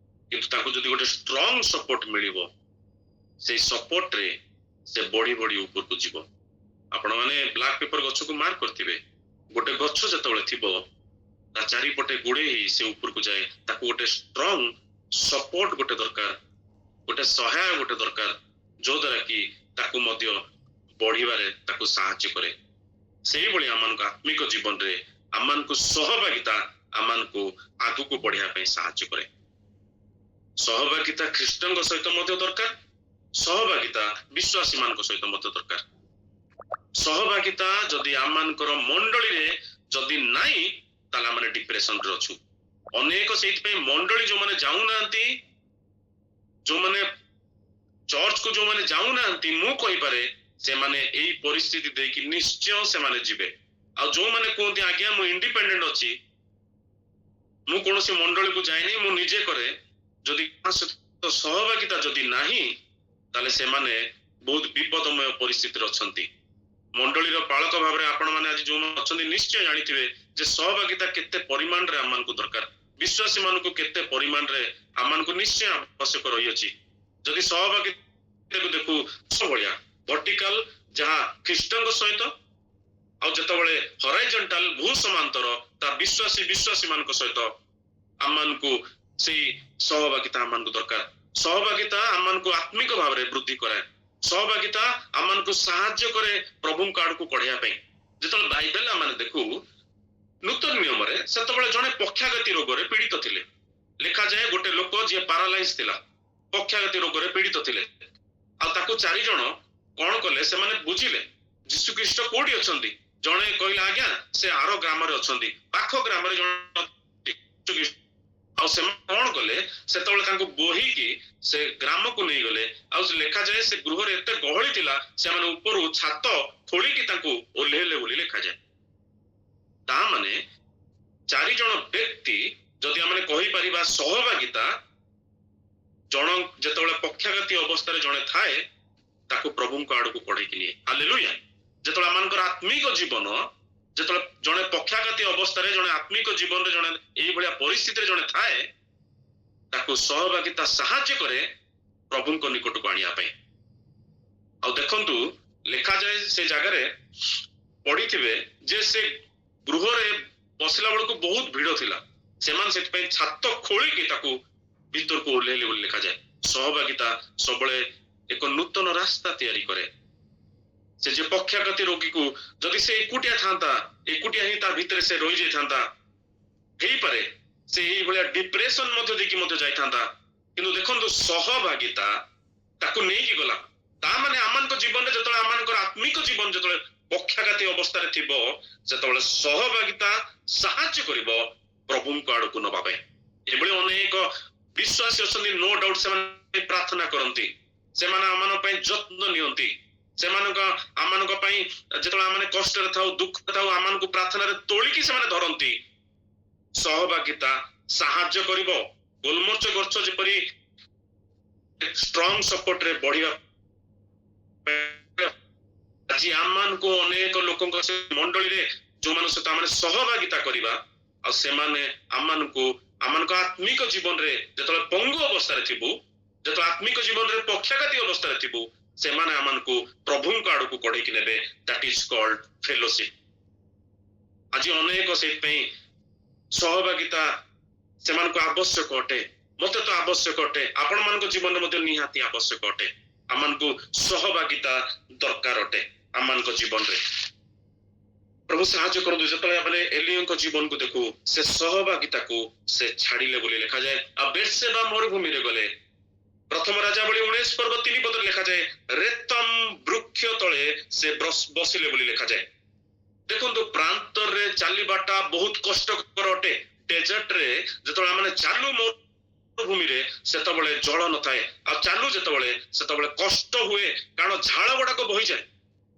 କିନ୍ତୁ ତାକୁ ଯଦି ଗୋଟେ ଷ୍ଟ୍ରଙ୍ଗ ସପୋର୍ଟ ମିଳିବ, ସେଇ ସପୋର୍ଟରେ ସେ ବଢି ବଢି ଉପରକୁ ଯିବ। ଆପଣ ମାନେ ବ୍ଲାକ୍ ପେପର ଗଛକୁ ମାର୍କ କରିଥିବେ, ଗୋଟେ ଗଛ ଯେତେବେଳେ ଥିବ, ତା ଚାରିପଟେ ଗୋଡେଇ ସେ ଉପରକୁ ଯାଏ, ତାକୁ ଗୋଟେ ଷ୍ଟ୍ରଙ୍ଗ ସପୋର୍ଟ ଗୋଟେ ଦରକାର, ଗୋଟେ ସହାୟ ଗୋଟେ ଦରକାର, ଯୋ ଦ୍ୱାରା କି ତାକୁ ମଧ୍ୟ ବଢିବାରେ ତାକୁ ସାହାଯ୍ୟ କରେ। ସେଇଭଳି ଆମମାନଙ୍କୁ ଆତ୍ମିକ ଜୀବନରେ ଆମମାନଙ୍କୁ ସହଭାଗିତା ଆମମାନଙ୍କୁ ଆଗକୁ ବଢିବା ପାଇଁ ସାହାଯ୍ୟ କରେ। ସହଭାଗିତା ଖ୍ରୀଷ୍ଟଙ୍କ ସହିତ ମଧ୍ୟ ଦରକାର, ସହଭାଗିତା ବିଶ୍ୱାସୀ ମାନଙ୍କ ସହିତ ମଧ୍ୟ ଦରକାର। ସହଭାଗିତା ଯଦି ଆମମାନଙ୍କର ମଣ୍ଡଳୀରେ ଯଦି ନାହିଁ, ତାହେଲେ ଆମେ ଡିପ୍ରେସନରେ ଅଛୁ। ଅନେକ ସେଇଥିପାଇଁ ମଣ୍ଡଳୀ ଯୋଉମାନେ ଯାଉନାହାନ୍ତି, ଯୋଉମାନେ ଚର୍ଚ୍ଚକୁ ଯୋଉମାନେ ଯାଉନାହାନ୍ତି, ମୁଁ କହିପାରେ ସେମାନେ ଏଇ ପରିସ୍ଥିତି ଦେଇକି ନିଶ୍ଚୟ ସେମାନେ ଯିବେ। ଆଉ ଯୋଉମାନେ କୁହନ୍ତି ଆଜ୍ଞା ମୁଁ ଇଣ୍ଡିପେଣ୍ଡେଣ୍ଟ ଅଛି, ମୁଁ କୌଣସି ମଣ୍ଡଳୀକୁ ଯାଏନି, ମୁଁ ନିଜେ କରେ, ଯଦି ସହଭାଗିତା ଯଦି ନାହିଁ, ତାହେଲେ ସେମାନେ ବହୁତ ବିପଦମୟ ପରିସ୍ଥିତିରେ ଅଛନ୍ତି। ମଣ୍ଡଳୀର ପାଳକ ଭାବରେ ଆପଣ ମାନେ ଆଜି ଯୋଉ ଅଛନ୍ତି, ନିଶ୍ଚୟ ଜାଣିଥିବେ ଯେ ସହଭାଗିତା କେତେ ପରିମାଣରେ ଆମମାନଙ୍କୁ ଦରକାର, ବିଶ୍ୱାସୀ ମାନଙ୍କୁ କେତେ ପରିମାଣରେ ଆମମାନଙ୍କୁ ନିଶ୍ଚୟ ଆବଶ୍ୟକ ରହିଅଛି। ଯଦି ସହଭାଗିତାକୁ ଦେଖୁ ଭଳିଆ ଭର୍ଟିକାଲ, ଯାହା ଖ୍ରୀଷ୍ଟଙ୍କ ସହିତ, ଆଉ ଯେତେବେଳେ ହରାଇଜଣ୍ଟାଲ ଭୂ ସମାନ୍ତର, ତା ବିଶ୍ୱାସୀ ମାନଙ୍କ ସହିତ ଆମମାନଙ୍କୁ ସେଇ ସହଭାଗିତା ଆମମାନଙ୍କୁ ଦରକାର। ସହଭାଗିତା ଆମମାନଙ୍କୁ ଆତ୍ମିକ ଭାବରେ ବୃଦ୍ଧି କରାଏ। ସହଭାଗିତା ଆମମାନଙ୍କୁ ସାହାଯ୍ୟ କରେ ପ୍ରଭୁଙ୍କ ଆଡକୁ କଢିବା ପାଇଁ। ଯେତେବେଳେ ବାଇବେଲ ଆମେ ଦେଖୁ ନୂତନ ନିୟମରେ, ସେତେବେଳେ ଜଣେ ପକ୍ଷାଘାତୀ ରୋଗରେ ପୀଡ଼ିତ ଥିଲେ। ଲେଖାଯାଏ ଗୋଟେ ଲୋକ ଯିଏ ପାରାଲାଇଜ ଥିଲା, ପକ୍ଷାଘାତୀ ରୋଗରେ ପୀଡ଼ିତ ଥିଲେ, ଆଉ ତାକୁ 4 ଜଣ କଣ କଲେ, ସେମାନେ ବୁଝିଲେ ଯୀଶୁ ଖ୍ରୀଷ୍ଟ କୋଉଠି ଅଛନ୍ତି। ଜଣେ କହିଲେ ଆଜ୍ଞା ସେ ଆର ଗ୍ରାମରେ ଅଛନ୍ତି, ପାଖ ଗ୍ରାମରେ ଜଣେ, ଆଉ ସେମାନେ କଣ କଲେ, ସେତେବେଳେ ତାଙ୍କୁ ବୋହିକି ସେ ଗ୍ରାମକୁ ନେଇଗଲେ। ଆଉ ଲେଖାଯାଏ ସେ ଗୃହରେ ଏତେ ଗହଳି ଥିଲା, ସେମାନେ ଉପରୁ ଛାତ ଖୋଳିକି ତାଙ୍କୁ ଓହ୍ଲେଇଲେ ବୋଲି ଲେଖାଯାଏ। ତା ମାନେ 4 ଜଣ ବ୍ୟକ୍ତି, ଯଦି ଆମେ କହିପାରିବା ସହଭାଗିତା, ଜଣ ଯେତେବେଳେ ପକ୍ଷାଘାତୀ ଅବସ୍ଥାରେ ଜଣେ ଥାଏ, ତାକୁ ପ୍ରଭୁଙ୍କ ଆଡକୁ କଢେଇକି ନିଏ। ହାଲେଲୁୟା। ଯେତେବେଳେ ଆମମାନଙ୍କର ଆତ୍ମିକ ଜୀବନ, ଯେତେବେଳେ ଜଣେ ପକ୍ଷାଘାତୀ ଅବସ୍ଥାରେ, ଜଣେ ଆତ୍ମିକ ଜୀବନରେ ଜଣେ ଏଇଭଳିଆ ପରିସ୍ଥିତିରେ ଜଣେ ଥାଏ, ତାକୁ ସହଭାଗିତା ସାହାଯ୍ୟ କରେ ପ୍ରଭୁଙ୍କ ନିକଟକୁ ଆଣିବା ପାଇଁ। ଆଉ ଦେଖନ୍ତୁ ଲେଖାଯାଏ ସେ ଜାଗାରେ ପଢିଥିବେ ଯେ ସେ ଗୃହରେ ବସିଲା ବେଳକୁ ବହୁତ ଭିଡ ଥିଲା। ସେମାନେ ସେଥିପାଇଁ ଛାତ ଖୋଳିକି ତାକୁ ଭିତରକୁ ଓହ୍ଲେଇଲେ ବୋଲି ଲେଖାଯାଏ। ସହଭାଗିତା ସବୁବେଳେ ଏକ ନୂତନ ରାସ୍ତା ତିଆରି କରେ। ସେ ଯେ ପକ୍ଷାଘାତୀ ରୋଗୀକୁ ଯଦି ସେ ଏକୁଟିଆ ଥାନ୍ତା, ଏକୁଟିଆ ହିଁ ତା ଭିତରେ ସେ ରହିଯାଇଥାନ୍ତା, ହେଇପାରେ ସେ ଏଇଭଳିଆ ଡିପ୍ରେସନ ମଧ୍ୟ ଦେଇକି ମଧ୍ୟ ଯାଇଥାନ୍ତା। କିନ୍ତୁ ଦେଖନ୍ତୁ ସହଭାଗିତା ତାକୁ ନେଇକି ଗଲା। ତା ମାନେ ଆମମାନଙ୍କ ଜୀବନରେ ଯେତେବେଳେ ଆମମାନଙ୍କର ଆତ୍ମିକ ଜୀବନ ଯେତେବେଳେ ପକ୍ଷାଘାତୀ ଅବସ୍ଥାରେ ଥିବ, ସେତେବେଳେ ସହଭାଗିତା ସାହାଯ୍ୟ କରିବ ପ୍ରଭୁଙ୍କ ଆଡକୁ ନବା ପାଇଁ। ଏଭଳି ଅନେକ ବିଶ୍ୱାସୀ ଅଛନ୍ତି, ନୋ ଡାଉଟ୍ ସେମାନେ ପ୍ରାର୍ଥନା କରନ୍ତି, ସେମାନେ ଆମମାନଙ୍କ ପାଇଁ ଯତ୍ନ ନିଅନ୍ତି, ସେମାନଙ୍କ ଆମମାନଙ୍କ ପାଇଁ ଯେତେବେଳେ ଆମେ କଷ୍ଟରେ ଥାଉ, ଦୁଃଖରେ ଥାଉ, ଆମମାନଙ୍କୁ ପ୍ରାର୍ଥନାରେ ତୋଳିକି ସେମାନେ ଧରନ୍ତି। ସହଭାଗିତା ସାହାଯ୍ୟ କରିବ। ଗୋଲମରିଚ ଗଛ ଯେପରି ଷ୍ଟ୍ରଙ୍ଗ ସପୋର୍ଟରେ ବଢିବା, ଆଜି ଆମମାନଙ୍କୁ ଅନେକ ଲୋକଙ୍କ ମଣ୍ଡଳୀରେ ଯୋଉମାନଙ୍କ ସହିତ ଆମେ ସହଭାଗିତା କରିବା, ଆଉ ସେମାନେ ଆମମାନଙ୍କ ଆତ୍ମିକ ଜୀବନରେ ଯେତେବେଳେ ପଙ୍ଗୁ ଅବସ୍ଥାରେ ଥିବୁ, ଯେତେବେଳେ ଆତ୍ମିକ ଜୀବନରେ ପକ୍ଷାଘାତୀ ଅବସ୍ଥାରେ ଥିବୁ, ସେମାନେ ଆମମାନଙ୍କୁ ପ୍ରଭୁଙ୍କ ଆଡକୁ କଢେଇକି ନେବେ। That is called fellowship. ଆଜି ଅନେକ ସେଇଥିପାଇଁ ସହଭାଗିତା ସେମାନଙ୍କୁ ଆବଶ୍ୟକ ଅଟେ। ମତେ ତ ଆବଶ୍ୟକ ଅଟେ, ଆପଣମାନଙ୍କ ଜୀବନରେ ମଧ୍ୟ ନିହାତି ଆବଶ୍ୟକ ଅଟେ। ଆମମାନଙ୍କୁ ସହଭାଗିତା ଦରକାର ଅଟେ ଆମମାନଙ୍କ ଜୀବନରେ। ପ୍ରଭୁ ସାହାଯ୍ୟ କରନ୍ତୁ। ଯେତେବେଳେ ଆମେ ଏଲିୟଙ୍କ ଜୀବନକୁ ଦେଖୁ, ସେ ସହଭାଗିତାକୁ ସେ ଛାଡିଲେ ବୋଲି ଲେଖାଯାଏ। ଆଉ ବେର୍ସେବା ମରୁଭୂମିରେ ଗଲେ। ପ୍ରଥମ ରାଜାବଳୀ 19 ପର୍ବ 3 ପଦରେ ଲେଖାଯାଏ, ରେତମ ବୃକ୍ଷ ତଳେ ସେ ବସିଲେ ବୋଲି ଲେଖାଯାଏ। ଦେଖନ୍ତୁ ପ୍ରାନ୍ତରରେ ଚାଲିବାଟା ବହୁତ କଷ୍ଟକର ଅଟେ। ଡେଜର୍ଟରେ ଯେତେବେଳେ ଆମେ ଚାଲୁ ମରୁଭୂମିରେ, ସେତେବେଳେ ଜଳ ନଥାଏ। ଆଉ ଚାଲୁ ଯେତେବେଳେ, ସେତେବେଳେ କଷ୍ଟ ହୁଏ, କାରଣ ଝାଳ ଗୁଡାକ ବହିଯାଏ।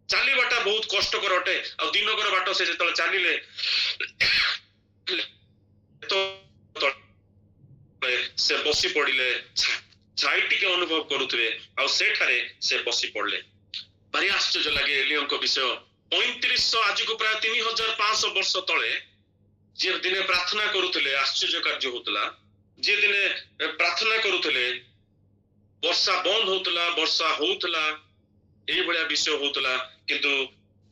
ଚାଲିବାଟା ବହୁତ କଷ୍ଟକର ଅଟେ। ଆଉ ଦିନକର ବାଟ ସେ ଯେତେବେଳେ ଚାଲିଲେ, ସେ ବସି ପଡିଲେ, ଛାଇ ଟିକେ ଅନୁଭବ କରୁଥିବେ, ଆଉ ସେଠାରେ ସେ ବସି ପଡିଲେ। ଭାରି ଆଶ୍ଚର୍ଯ୍ୟ ଲାଗେ ଏଲିୟଙ୍କ ବିଷୟ। 3500 ଆଜିକୁ ପ୍ରାୟ 3500 ବର୍ଷ ତଳେ ଯିଏ ଦିନେ ପ୍ରାର୍ଥନା କରୁଥିଲେ, ଆଶ୍ଚର୍ଯ୍ୟ କାର୍ଯ୍ୟ ହଉଥିଲା। ଯିଏ ଦିନେ ପ୍ରାର୍ଥନା କରୁଥିଲେ, ବର୍ଷା ବନ୍ଦ ହଉଥିଲା, ବର୍ଷା ହଉଥିଲା, ଏଇଭଳିଆ ବିଷୟ ହଉଥିଲା। କିନ୍ତୁ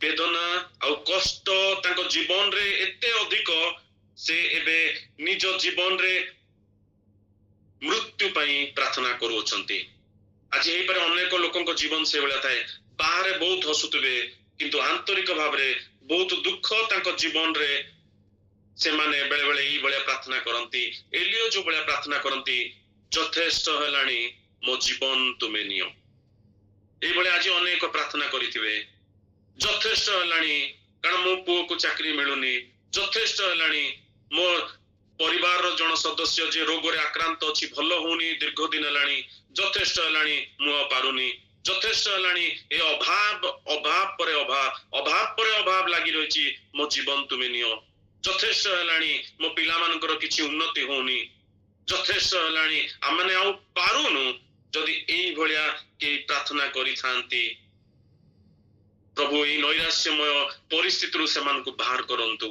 ବେଦନା ଆଉ କଷ୍ଟ ତାଙ୍କ ଜୀବନରେ ଏତେ ଅଧିକ, ସେ ଏବେ ନିଜ ଜୀବନରେ ମୃତ୍ୟୁ ପାଇଁ ପ୍ରାର୍ଥନା କରୁଅଛନ୍ତି। ଆଜି ହେଇପାରେ ଅନେକ ଲୋକଙ୍କ ଜୀବନ ସେଇଭଳିଆ ଥାଏ। ବାହାରେ ବହୁତ ହସୁଥିବେ, କିନ୍ତୁ ଆନ୍ତରିକ ଭାବରେ ବହୁତ ଦୁଃଖ ତାଙ୍କ ଜୀବନରେ। ସେମାନେ ବେଳେ ବେଳେ ଏଇଭଳିଆ ପ୍ରାର୍ଥନା କରନ୍ତି। ଏଲିୟ ଯୋଉ ଭଳିଆ ପ୍ରାର୍ଥନା କରନ୍ତି, ଯଥେଷ୍ଟ ହେଲାଣି, ମୋ ଜୀବନ ତୁମେ ନିଅ। ଏଇଭଳି ଆଜି ଅନେକ ପ୍ରାର୍ଥନା କରିଥିବେ, ଯଥେଷ୍ଟ ହେଲାଣି, କାରଣ ମୋ ପୁଅକୁ ଚାକିରି ମିଳୁନି, ଯଥେଷ୍ଟ ହେଲାଣି, ମୋ ପରିବାରର ଜଣ ସଦସ୍ୟ ଯେ ରୋଗରେ ଆକ୍ରାନ୍ତ ଅଛି, ଭଲ ହଉନି ଦୀର୍ଘ ଦିନ ହେଲାଣି, ଯଥେଷ୍ଟ ହେଲାଣି, ମୁଁ ଆଉ ପାରୁନି, ଯଥେଷ୍ଟ ହେଲାଣି, ଏ ଅଭାବ ପରେ ଅଭାବ ଲାଗି ରହିଛି, ମୋ ଜୀବନ ତୁମେ ନିଅ। ଯଥେଷ୍ଟ ହେଲାଣି, ମୋ ପିଲାମାନଙ୍କର କିଛି ଉନ୍ନତି ହଉନି, ଯଥେଷ୍ଟ ହେଲାଣି, ଆମେ ଆଉ ପାରୁନୁ। ଯଦି ଏଇଭଳିଆ କେହି ପ୍ରାର୍ଥନା କରିଥାନ୍ତି, ପ୍ରଭୁ ଏଇ ନୈରାଶ୍ୟମୟ ପରିସ୍ଥିତିରୁ ସେମାନଙ୍କୁ ବାହାର କରନ୍ତୁ।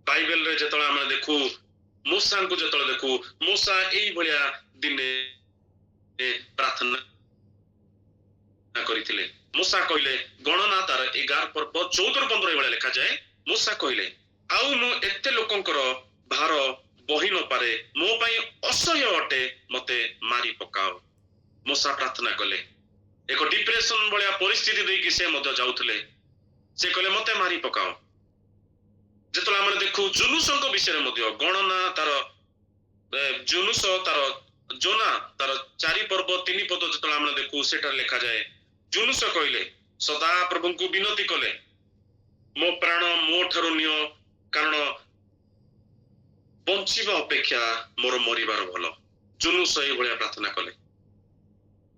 ବାଇବେଲରେ ଯେତେବେଳେ ଆମେ ଦେଖୁ, ମୂଷାଙ୍କୁ ଯେତେବେଳେ ଦେଖୁ, ମୂଷା ଏଇଭଳିଆ ଦିନେ ପ୍ରାର୍ଥନା କରିଥିଲେ। ମୂଷା କହିଲେ, ଗଣନା ତାର 11 ପର୍ବ 14-15 ଏଇଭଳିଆ ଲେଖାଯାଏ। ମୂଷା କହିଲେ, ଆଉ ମୁଁ ଏତେ ଲୋକଙ୍କର ଭାର ବହି ନପାରେ, ମୋ ପାଇଁ ଅସହ୍ୟ ଅଟେ, ମତେ ମାରି ପକାଅ। ମୂଷା ପ୍ରାର୍ଥନା କଲେ। ଏକ ଡିପ୍ରେସନ ଭଳିଆ ପରିସ୍ଥିତି ଦେଇକି ସେ ମଧ୍ୟ ଯାଉଥିଲେ। ସେ କହିଲେ, ମତେ ମାରି ପକାଅ। ଯେତେବେଳେ ଆମେ ଦେଖୁ ଜୁନୁସଙ୍କ ବିଷୟରେ ମଧ୍ୟ, ଗଣନା ତାର ଜୁନୁସ ତାର ଜୋନା ତାର 4 ପର୍ବ 3 ପଦ ଯେତେବେଳେ ଆମେ ଦେଖୁ, ସେଠାରେ ଲେଖାଯାଏ, ଜୁନୁସ କହିଲେ, ସଦା ପ୍ରଭୁଙ୍କୁ ବିନତି କଲେ, ମୋ ପ୍ରାଣ ମୋ ଠାରୁ ନିଅ, କାରଣ ବଞ୍ଚିବା ଅପେକ୍ଷା ମୋର ମରିବାର ଭଲ। ଜୁନୁସ ଏଇଭଳିଆ ପ୍ରାର୍ଥନା କଲେ।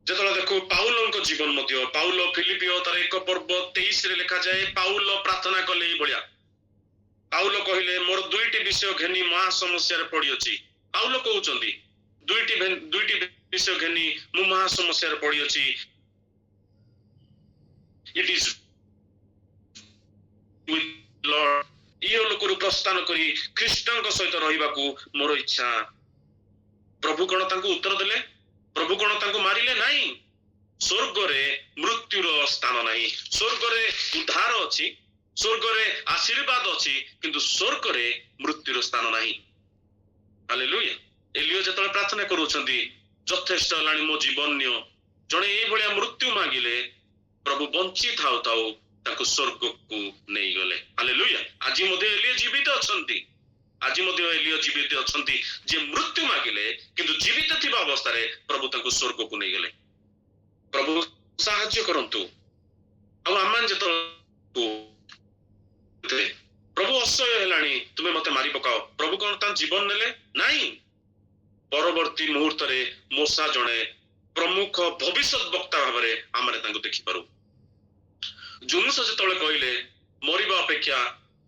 ଯେତେବେଳେ ଦେଖୁ ପାଉଲଙ୍କ ଜୀବନ ମଧ୍ୟ, ପାଉଲ ଫିଲିପିଓ ତାର 1 ପର୍ବ 23 ରେ ଲେଖାଯାଏ, ପାଉଲ ପ୍ରାର୍ଥନା କଲେ ଏଇଭଳିଆ। ପାଉଲ କହିଲେ, ମୋର 2ଟି ବିଷୟ ଘେନି ମହା ସମସ୍ୟାରେ ପଡିଅଛି। ପାଉଲ କହୁଛନ୍ତି, ଦୁଇଟି ବିଷୟ ଘେନି ମୁଁ ମହା ସମସ୍ୟାରେ ପଡିଅଛି। ଇଟ୍ ଇଜ ୱିଥ୍ ଲର୍ଡ, ଇହ ଲୋକରୁ ପ୍ରସ୍ଥାନ କରି ଖ୍ରୀଷ୍ଟଙ୍କ ସହିତ ରହିବାକୁ ମୋର ଇଚ୍ଛା। ପ୍ରଭୁ କଣ ତାଙ୍କୁ ଉତ୍ତର ଦେଲେ? ପ୍ରଭୁ କଣ ତାଙ୍କୁ ମାରିଲେ? ନାହିଁ। ସ୍ୱର୍ଗରେ ମୃତ୍ୟୁର ସ୍ଥାନ ନାହିଁ, ସ୍ୱର୍ଗରେ ଉଦ୍ଧାର ଅଛି, ସ୍ୱର୍ଗରେ ଆଶୀର୍ବାଦ ଅଛି କିନ୍ତୁ ସ୍ୱର୍ଗରେ ମୃତ୍ୟୁର ସ୍ଥାନ ନାହିଁ। ହାଲେଲୁୟା। ଏଲିଓ ଯେତେବେଳେ ପ୍ରାର୍ଥନା କରୁଛନ୍ତି ଯଥେଷ୍ଟ ହେଲାଣି ମୋ ଜୀବନ ନିଅ, ଜଣେ ଏଇଭଳିଆ ମୃତ୍ୟୁ ମାଗିଲେ ପ୍ରଭୁ ବଞ୍ଚି ଥାଉ ଥାଉ ତାକୁ ସ୍ୱର୍ଗକୁ ନେଇଗଲେ। ହାଲେଲୁୟା। ଆଜି ମଧ୍ୟ ଏଲିଓ ଜୀବିତ ଅଛନ୍ତି, ଆଜି ମଧ୍ୟ ଏଲିଓ ଜୀବିତ ଅଛନ୍ତି, ଯେ ମୃତ୍ୟୁ ମାଗିଲେ କିନ୍ତୁ ଜୀବିତ ଥିବା ଅବସ୍ଥାରେ ପ୍ରଭୁ ତାଙ୍କୁ ସ୍ୱର୍ଗକୁ ନେଇଗଲେ। ପ୍ରଭୁ ସାହାଯ୍ୟ କରନ୍ତୁ। ଆଉ ଆମେ ଯେତେବେଳେ ପ୍ରଭୁ ଅସହ୍ୟ ହେଲାଣି, ତୁମେ ମତେ ମାରି ପକାଅ, ପ୍ରଭୁ କଣ ତା ଜୀବନ ନେଲେ? ନାଇଁ। ପରବର୍ତ୍ତୀ ମୁହୂର୍ତ୍ତରେ ମୋଶା ଜଣେ ପ୍ରମୁଖ ଭବିଷ୍ୟତ ବକ୍ତା ଭାବରେ ଆମେ ତାଙ୍କୁ ଦେଖିପାରୁ। ଜୁନୁସ ଯେତେବେଳେ କହିଲେ ମରିବା ଅପେକ୍ଷା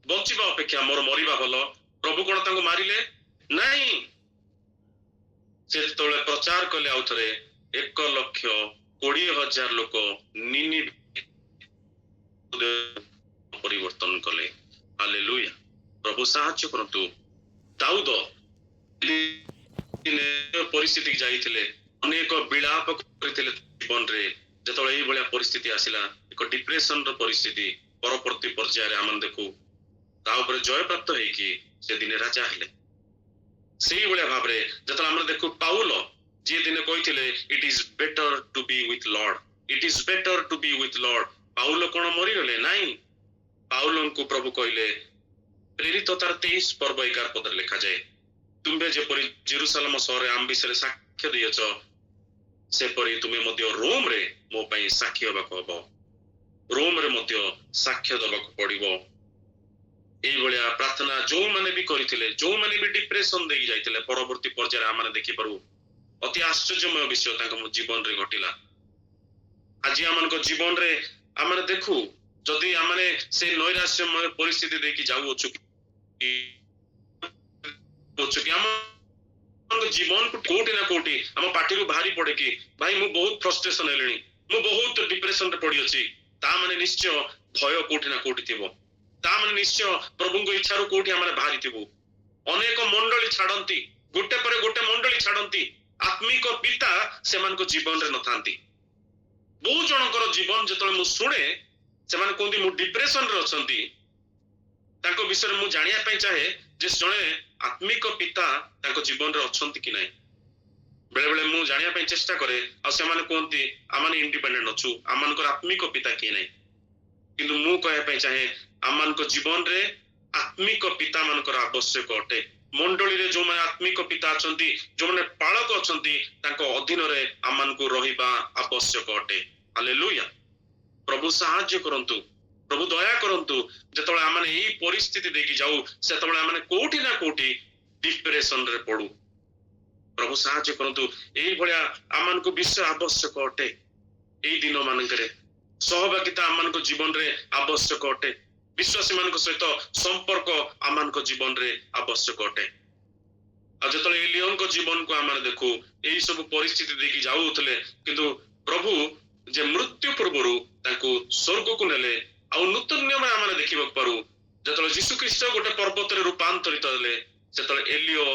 ବଞ୍ଚିବା ଅପେକ୍ଷା ମୋର ମରିବା ଭଲ, ପ୍ରଭୁ କଣ ତାଙ୍କୁ ମାରିଲେ? ନାଇଁ। ସେ ଯେତେବେଳେ ପ୍ରଚାର କଲେ ଆଉ ଥରେ 1,20,000 ଲୋକ ନିନିଭେ ପରିବର୍ତ୍ତନ କଲେ। ହାଲେଲୁୟା। ପ୍ରଭୁ ସାହାଯ୍ୟ କରନ୍ତୁ। ଦାଉଦ ପରିସ୍ଥିତି ଯାଇଥିଲେ, ଅନେକ ବିଳାପ କରିଥିଲେ ଜୀବନରେ। ଯେତେବେଳେ ଏଇଭଳିଆ ପରିସ୍ଥିତି ଆସିଲା, ଏକ ଡିପ୍ରେସନର ପରିସ୍ଥିତି ପରବର୍ତ୍ତୀ ପର୍ଯ୍ୟାୟରେ ଆମେ ଦେଖୁ, ତା ଉପରେ ଜୟପ୍ରାପ୍ତ ହେଇକି ସେ ଦିନେ ରାଜା ହେଲେ। ସେଇଭଳିଆ ଭାବରେ ଯେତେବେଳେ ଆମେ ଦେଖୁ ପାଉଲ, ଯିଏ ଦିନେ କହିଥିଲେ it is better to be with Lord, it is better to be with Lord. Paul କଣ ମରିଗଲେ? ନାଇଁ। ପାଉଲଙ୍କୁ ପ୍ରଭୁ କହିଲେ, ପ୍ରେରିତ ତାର 23 ପର୍ବ 11 ପଦରେ ଲେଖାଯାଏ, ତୁମେ ଯେପରି ଜେରୁସାଲେମ ସହରରେ ଆମ ବିଷୟରେ ସାକ୍ଷ୍ୟ ଦେଇଅଛ, ସେପରି ତୁମେ ମଧ୍ୟ ରୋମରେ ମୋ ପାଇଁ ସାକ୍ଷୀ ହେବାକୁ ହବ, ରୋମରେ ମଧ୍ୟ ସାକ୍ଷ୍ୟ ଦେବାକୁ ପଡିବ। ଏଇଭଳିଆ ପ୍ରାର୍ଥନା ଯୋଉମାନେ ବି କରିଥିଲେ, ଯୋଉମାନେ ବି ଡିପ୍ରେସନ ଦେଇକି ଯାଇଥିଲେ, ପରବର୍ତ୍ତୀ ପର୍ଯ୍ୟାୟରେ ଆମେ ଦେଖିପାରୁ ଅତି ଆଶ୍ଚର୍ଯ୍ୟମୟ ବିଷୟ ତାଙ୍କ ଜୀବନରେ ଘଟିଲା। ଆଜି ଆମମାନଙ୍କ ଜୀବନରେ ଆମେ ଦେଖୁ, ଯଦି ଆମେ ସେ ନୈରାଶ୍ୟମୟ ପରିସ୍ଥିତି ଦେଇକି ଯାଉଅଛୁ କି ଆମ ଜୀବନ କୋଉଠି ନା କୋଉଠି ଆମ ପାଟିରୁ ବାହାରି ପଡେ କି ଭାଇ ମୁଁ ବହୁତ ଫ୍ରଷ୍ଟ୍ରେସନ ହେଲିଣି, ମୁଁ ବହୁତ ଡିପ୍ରେସନରେ ପଡିଅଛି, ତା ମାନେ ନିଶ୍ଚୟ ଭୟ କୋଉଠି ନା କୋଉଠି ଥିବ, ତା ମାନେ ନିଶ୍ଚୟ ପ୍ରଭୁଙ୍କ ଇଚ୍ଛାରୁ କୋଉଠି ଆମେ ବାହାରିଥିବୁ। ଅନେକ ମଣ୍ଡଳୀ ଛାଡନ୍ତି, ଗୋଟେ ପରେ ଗୋଟେ ମଣ୍ଡଳୀ ଛାଡନ୍ତି, ଆତ୍ମିକ ପିତା ସେମାନଙ୍କ ଜୀବନରେ ନଥାନ୍ତି। ବହୁ ଜଣଙ୍କର ଜୀବନ ଯେତେବେଳେ ମୁଁ ଶୁଣେ, ସେମାନେ କୁହନ୍ତି ମୁଁ ଡିପ୍ରେସନରେ ଅଛନ୍ତି, ତାଙ୍କ ବିଷୟରେ ମୁଁ ଜାଣିବା ପାଇଁ ଚାହେଁ ଯେ ଜଣେ ଆତ୍ମିକ ପିତା ତାଙ୍କ ଜୀବନରେ ଅଛନ୍ତି କି ନାହିଁ। ବେଳେ ବେଳେ ମୁଁ ଜାଣିବା ପାଇଁ ଚେଷ୍ଟା କରେ, ଆଉ ସେମାନେ କୁହନ୍ତି ଆମେ ଇଣ୍ଡିପେଣ୍ଡେଣ୍ଟ ଅଛୁ, ଆମମାନଙ୍କର ଆତ୍ମିକ ପିତା କିଏ ନାହିଁ। କିନ୍ତୁ ମୁଁ କହିବା ପାଇଁ ଚାହେଁ, ଆମମାନଙ୍କ ଜୀବନରେ ଆତ୍ମିକ ପିତା ମାନଙ୍କର ଆବଶ୍ୟକ ଅଟେ। ମଣ୍ଡଳୀରେ ଯୋଉମାନେ ଆତ୍ମିକ ପିତା ଅଛନ୍ତି, ଯୋଉମାନେ ପାଳକ ଅଛନ୍ତି, ତାଙ୍କ ଅଧୀନରେ ଆମମାନଙ୍କୁ ରହିବା ଆବଶ୍ୟକ ଅଟେ। ହାଲେଲୁୟା। ପ୍ରଭୁ ସାହାଯ୍ୟ କରନ୍ତୁ, ପ୍ରଭୁ ଦୟା କରନ୍ତୁ। ଯେତେବେଳେ ଆମେ ଏଇ ପରିସ୍ଥିତି ଦେଇକି ଯାଉ, ସେତେବେଳେ ଆମେ କୋଉଠି ନା କୋଉଠି ଡିପ୍ରେସନରେ ପଡୁ। ପ୍ରଭୁ ସାହାଯ୍ୟ କରନ୍ତୁ। ଏଇଭଳିଆ ଆମମାନଙ୍କୁ ବିଷୟ ଆବଶ୍ୟକ ଅଟେ। ଏଇ ଦିନ ମାନଙ୍କରେ ସହଭାଗିତା ଆମମାନଙ୍କ ଜୀବନରେ ଆବଶ୍ୟକ ଅଟେ। ବିଶ୍ୱାସୀ ମାନଙ୍କ ସହିତ ସମ୍ପର୍କ ଆମମାନଙ୍କ ଜୀବନରେ ଆବଶ୍ୟକ ଅଟେ। ଆଉ ଯେତେବେଳେ ଏଲିଓଙ୍କ ଜୀବନକୁ ଆମେ ଦେଖୁ, ଏଇ ସବୁ ପରିସ୍ଥିତି ଦେଇକି ଯାଉଥିଲେ, କିନ୍ତୁ ପ୍ରଭୁ ଯେ ମୃତ୍ୟୁ ପୂର୍ବରୁ ତାଙ୍କୁ ସ୍ୱର୍ଗକୁ ନେଲେ। ଆଉ ନୂତନ ନିୟମ ଆମେ ଦେଖିବାକୁ ପାରୁ, ଯେତେବେଳେ ଯୀଶୁ ଖ୍ରୀଷ୍ଟ ଗୋଟେ ପର୍ବତରେ ରୂପାନ୍ତରିତ ହେଲେ, ସେତେବେଳେ ଏଲିଓ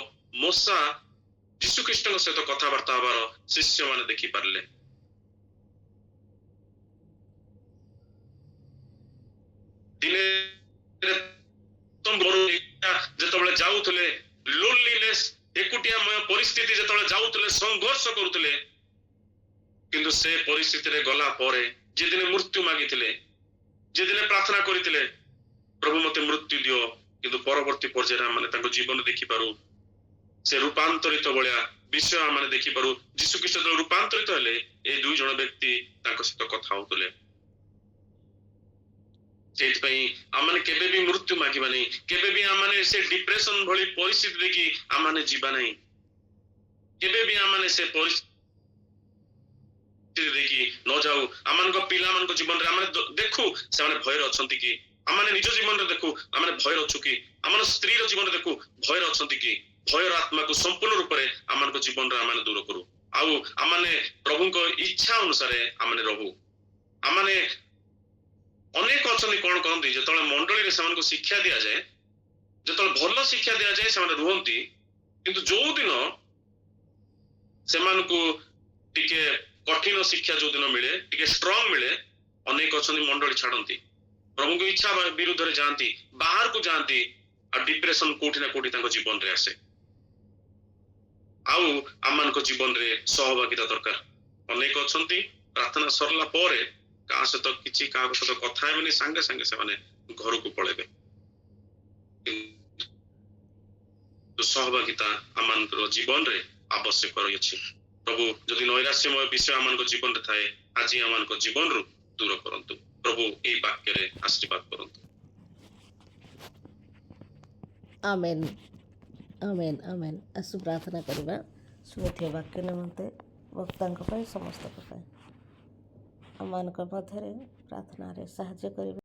ମୋଶା ଯୀଶୁ ଖ୍ରୀଷ୍ଟଙ୍କ ସହିତ କଥାବାର୍ତ୍ତା ହେବାର ଶିଷ୍ୟମାନେ ଦେଖିପାରିଲେ। ଦିନେ ଯେତେବେଳେ ଯାଉଥିଲେ, ଲୋନଲିନେସ୍ ଏକୁଟିଆମୟ ପରିସ୍ଥିତି ଯେତେବେଳେ ଯାଉଥିଲେ, ସଂଘର୍ଷ କରୁଥିଲେ, କିନ୍ତୁ ସେ ପରିସ୍ଥିତିରେ ଗଲା ପରେ ଯେ ଦିନେ ମୃତ୍ୟୁ ମାଗିଥିଲେ, ଯେ ଦିନେ ପ୍ରାର୍ଥନା କରିଥିଲେ, ପ୍ରଭୁ ମତେ ମୃତ୍ୟୁ ଦିଅ, କିନ୍ତୁ ପରବର୍ତ୍ତୀ ପର୍ଯ୍ୟାୟରେ ଆମେ ତାଙ୍କ ଜୀବନ ଦେଖିପାରୁ ସେ ରୂପାନ୍ତରିତ ଭଳିଆ ବିଷୟ ଆମେ ଦେଖିପାରୁ। ଯୀଶୁ ଖ୍ରୀଷ୍ଟ ଯେତେବେଳେ ରୂପାନ୍ତରିତ ହେଲେ, এই ଦୁଇ ଜଣ ବ୍ୟକ୍ତି ତାଙ୍କ ସହିତ କଥା ହଉଥିଲେ। ସେଇଥିପାଇଁ ଆମେ କେବେ ବି ମୃତ୍ୟୁ ମାଗିବା ନାହିଁ, କେବେ ବି ଆମେ ସେ ଡିପ୍ରେସନ ଭଳି ପରିସ୍ଥିତି ଦେଖି ଆମେ ଯିବା ନାହିଁ, କେବେ ବି ଆମେ ସେ ପରିସ୍ଥିତି ଦେଖି ନ ଯାଉ। ଆମମାନଙ୍କ ପିଲାମାନଙ୍କ ଜୀବନରେ ଆମେ ଦେଖୁ ସେମାନେ ଭୟରେ ଅଛନ୍ତି କି, ଆମେ ନିଜ ଜୀବନରେ ଦେଖୁ ଆମେ ଭୟରେ ଅଛୁ କି, ଆମର ସ୍ତ୍ରୀର ଜୀବନରେ ଦେଖୁ ଭୟରେ ଅଛନ୍ତି କି। ଭୟର ଆତ୍ମାକୁ ସମ୍ପୂର୍ଣ୍ଣ ରୂପରେ ଆମମାନଙ୍କ ଜୀବନରେ ଆମେ ଦୂର କରୁ, ଆଉ ଆମେ ପ୍ରଭୁଙ୍କ ଇଚ୍ଛା ଅନୁସାରେ ଆମେ ରହୁ। ଆମେ ଅନେକ ଅଛନ୍ତି କଣ କରନ୍ତି, ଯେତେବେଳେ ମଣ୍ଡଳୀରେ ସେମାନଙ୍କୁ ଶିକ୍ଷା ଦିଆଯାଏ, ଯେତେବେଳେ ଭଲ ଶିକ୍ଷା ଦିଆଯାଏ ସେମାନେ ରୁହନ୍ତି, କିନ୍ତୁ ଯୋଉ ଦିନ ସେମାନଙ୍କୁ ଟିକେ କଠିନ ଶିକ୍ଷା ଯୋଉ ଦିନ ମିଳେ, ଟିକେ ଷ୍ଟ୍ରଙ୍ଗ ମିଳେ, ଅନେକ ଅଛନ୍ତି ମଣ୍ଡଳୀ ଛାଡନ୍ତି। प्रभु इच्छा विरुद्ध रे जाती बाहर को जाती और डिप्रेशन कोठी ना कोठी तांको जीवन रे आसे आउ आमान को जीवन रे सहभागिता दरकार अनेक अछंती प्रार्थना सरला परे का सहित किछि का सहित कथा हेबेनी संगे संगे से माने घर को पळेबे तो सहभागिता आमान को जीवन रे आवश्यक रही प्रभु जदि नैराश्यमय विषय आमान को जीवन रे थाए आज आमान को जीवन रु दूर करंतु प्रभु ए वाक्य रे आशीर्वाद करंतु आमेन आमेन आमेन आसु प्रार्थना करबा सुमिथिय वाक्य निमंते वक्तांक पाई समस्त पाई आमान मध्य प्रार्थना रे साहाय्य करिबा।